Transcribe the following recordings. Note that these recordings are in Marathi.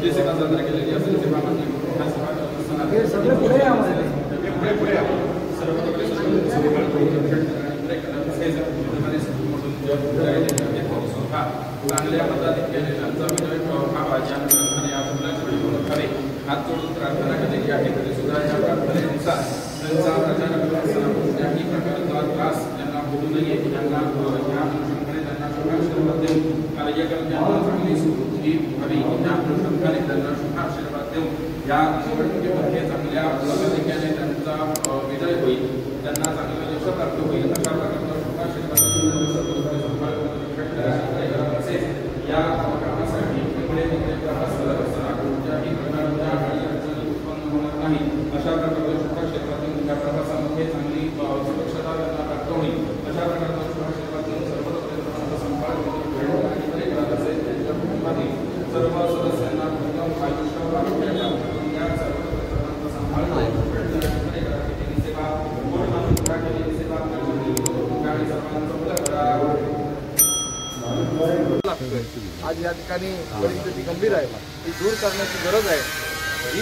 जे सेवा सादर केलेली असेल सेवामध्ये सगळे पुढे चांगल्या मताधिक केलेल्यांचा विजय व्हावा हात जोडून प्रार्थना केलेली आहे. तरी सुद्धा या प्रार्थनेनुसार त्यांचा प्रचार कोणत्याही प्रकारचा त्रास त्यांना होऊ नये, त्यांना या अनुषंगाने त्यांना शुभाशीर्वाद देऊन कार्यकर्त्यांना चांगली समृद्धी व्हावी, या अनुषंगाने त्यांना शुभाशीर्वाद देऊन या निवडणुकीमध्ये चांगल्या मताधिक्याने त्यांचा विजय होईल, त्यांना चांगलं यश प्राप्त होईल अशा प्रकारचा शुभाशीर्वाद असेल. या कामासाठी पुढे कोणत्याही प्रकारच्या अडचणी उत्पन्न होणार नाही अशा प्रकारच्या शुभाशीर्वाद देऊन त्या प्रवासामध्ये चांगली सुरक्षता त्यांना प्राप्त होईल अशा प्रकारचा शुभाशीर्वाद देऊन सर्व लोकांचा संभाळ करत असेल. त्यांच्या कुटुंबातील सर्व सदस्यांना उत्तम आयुष्य या सर्व सर्वांचा संभाळ सेवा गोड मानून केलेली सेवा आज या ठिकाणी परिस्थिती गंभीर आहे, ती दूर करण्याची गरज आहे. ही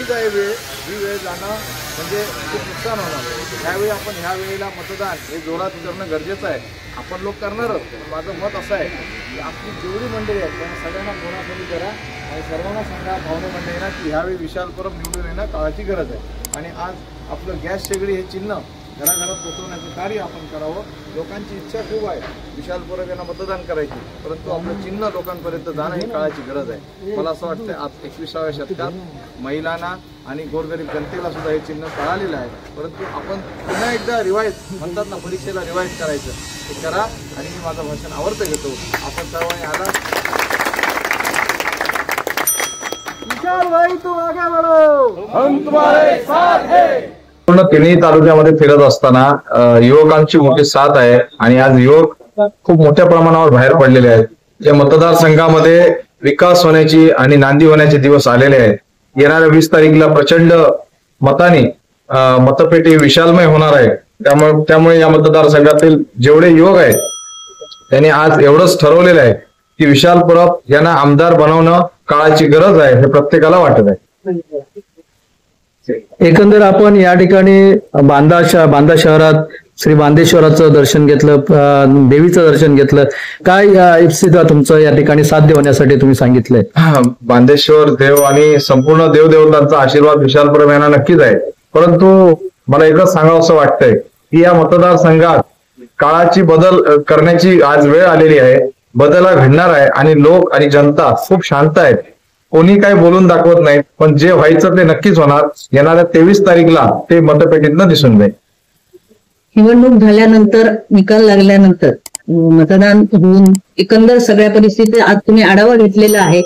वेळ जाणं म्हणजे खूप नुकसान होणार. त्यावेळी आपण ह्या वेळेला मतदान हे जोरात करणं गरजेचं आहे. आपण लोक करणारच, पण माझं मत असं आहे की आपली जेवढी मंडळी आहेत त्यांना सगळ्यांना फोनाफोनी करा आणि सर्वांना सांगा भावने मंडळींना की ह्यावेळी विशाल परब निवडून येणं काळाची गरज आहे. आणि आज आपलं गॅस शेगडी हे चिन्ह घराघरात पोचवण्याचं कार्य आपण करावं. लोकांची इच्छा खूप आहे विशाल परब यांना मतदान करायची, परंतु आपलं चिन्ह लोकांपर्यंत जाणं ही काळाची गरज आहे. मला असं वाटतं आज 21व्या शतकात महिलांना आणि गोरगरीब जनतेला सुद्धा हे चिन्ह कळालेलं आहे. परंतु आपण पुन्हा एकदा रिवाईज म्हणतात ना, परीक्षेला रिवाईज करायचं, ते करा. आणि मी माझं भाषण आवडतं घेतो. आपण सर्वांनी आला विशाल भाई तू आगे बढ़ो, हम तुम्हारे साथ हैं. पूर्ण तिन्ही तालुक्यामध्ये फिरत असताना युवकांची मोठी साथ आहे आणि आज युवक खूप मोठ्या प्रमाणावर बाहेर पडलेले आहेत. या मतदारसंघामध्ये विकास होण्याची आणि नांदी होण्याचे दिवस आलेले आहेत. येणाऱ्या 20 तारीखला प्रचंड मताने मतपेटी विशालमय होणार आहे. त्यामुळे या मतदारसंघातील जेवढे युवक आहेत त्यांनी आज एवढंच ठरवलेलं आहे की विशाल परब यांना आमदार बनवणं काळाची गरज आहे, हे प्रत्येकाला वाटत आहे. एकंदर आपण या ठिकाणी बांदा शहरात श्री बांदेश्वराचं दर्शन घेतलं, देवीचं दर्शन घेतलं. काय इप्सित तुमचं या ठिकाणी साध्य होण्यासाठी तुम्ही सांगितलंय? बांदेश्वर देव आणि संपूर्ण देवदेवतांचा आशीर्वाद विशाल परब यांना नक्कीच आहे. परंतु मला एकच सांगावं असं वाटतंय की या मतदारसंघात काळाची बदल करण्याची आज वेळ आलेली आहे. बदल घडणार आहे आणि लोक आणि जनता खूप शांत आहेत. कोणी काही बोलून दाखवत नाही, पण जे व्हायचं ते नक्कीच होणार. येणाऱ्या 23 तारीखला ते मतपेटीतनं दिसून जाईल. निवडणूक झाल्यानंतर, निकाल लागल्यानंतर, मतदान होऊन एकंदर सगळ्या परिस्थिती आज तुम्ही आढावा घेतलेला आहे.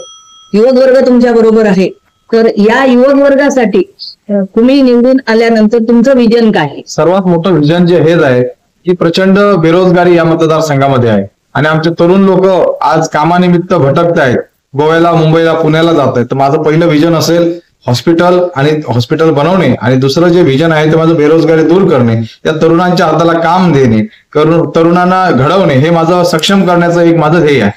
युवक वर्ग तुमच्या बरोबर आहे, तर या युवक वर्गासाठी तुम्ही निवडून आल्यानंतर तुमचं विजन काय आहे? सर्वात मोठं विजन जे हेच आहे की प्रचंड बेरोजगारी या मतदारसंघामध्ये आहे आणि आमचे तरुण लोक आज कामानिमित्त भटकत आहेत. गोव्याला, मुंबईला, पुण्याला जात आहेत. तर माझं पहिलं विजन असेल हॉस्पिटल बनवणे आणि दुसरं जे विजन आहे ते माझं बेरोजगारी दूर करणे, त्या तरुणांच्या हाताला काम देणे, तरुणांना घडवणे, हे माझं सक्षम करण्याचं एक माझं ध्येय आहे.